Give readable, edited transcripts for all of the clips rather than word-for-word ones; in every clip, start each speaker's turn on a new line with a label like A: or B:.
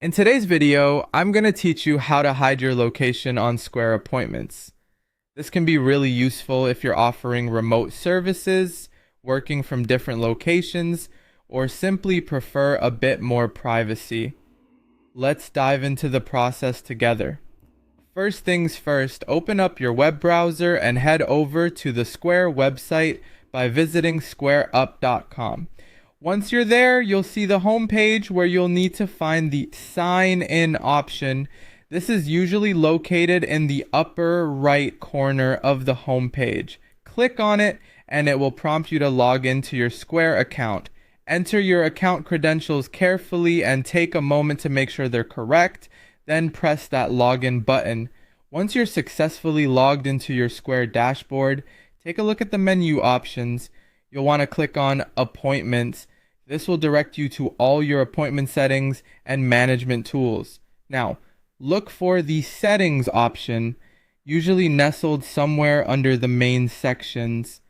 A: In today's video, I'm going to teach you how to hide your location on Square Appointments. This can be really useful if you're offering remote services, working from different locations, or simply prefer a bit more privacy. Let's dive into the process together. First things first, open up your web browser and head over to the Square website by visiting squareup.com. Once you're there, you'll see the home page where you'll need to find the sign in option. This is usually located in the upper right corner of the home page. Click on it and it will prompt you to log into your Square account. Enter your account credentials carefully and take a moment to make sure they're correct. Then press that login button. Once you're successfully logged into your Square dashboard, take a look at the menu options. You'll want to click on Appointments. This will direct you to all your appointment settings and management tools. Now, look for the Settings option, usually nestled somewhere under the main sections.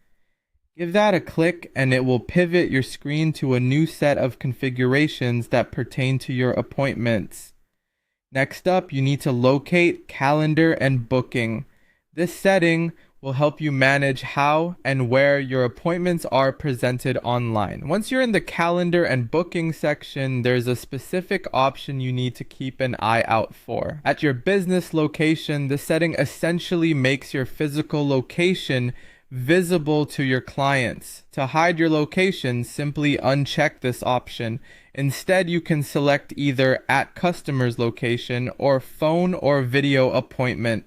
A: Give that a click and it will pivot your screen to a new set of configurations that pertain to your appointments. Next up, you need to locate calendar and booking. This setting will help you manage how and where your appointments are presented online. Once you're in the calendar and booking section, there's a specific option you need to keep an eye out for. At your business location, the setting essentially makes your physical location visible to your clients. To hide your location, simply uncheck this option. Instead, you can select either at customer's location or phone or video appointment.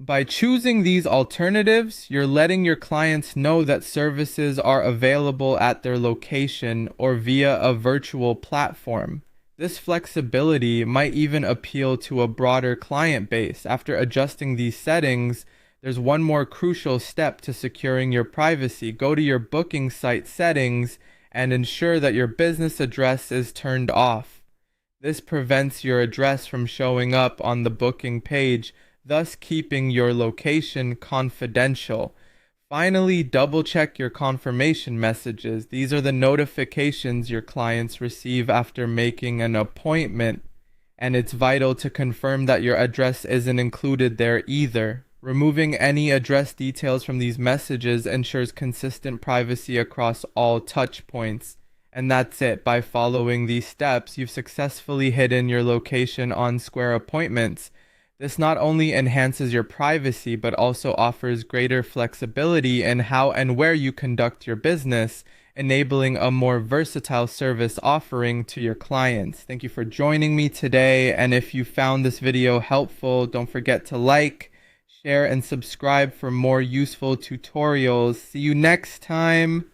A: By choosing these alternatives, you're letting your clients know that services are available at their location or via a virtual platform. This flexibility might even appeal to a broader client base. After adjusting these settings, there's one more crucial step to securing your privacy. Go to your booking site settings and ensure that your business address is turned off. This prevents your address from showing up on the booking page, thus keeping your location confidential. Finally, double check your confirmation messages. These are the notifications your clients receive after making an appointment, and it's vital to confirm that your address isn't included there either. Removing any address details from these messages ensures consistent privacy across all touch points. And that's it. By following these steps, you've successfully hidden your location on Square Appointments. This not only enhances your privacy, but also offers greater flexibility in how and where you conduct your business, enabling a more versatile service offering to your clients. Thank you for joining me today. And if you found this video helpful, don't forget to like, share, and subscribe for more useful tutorials. See you next time.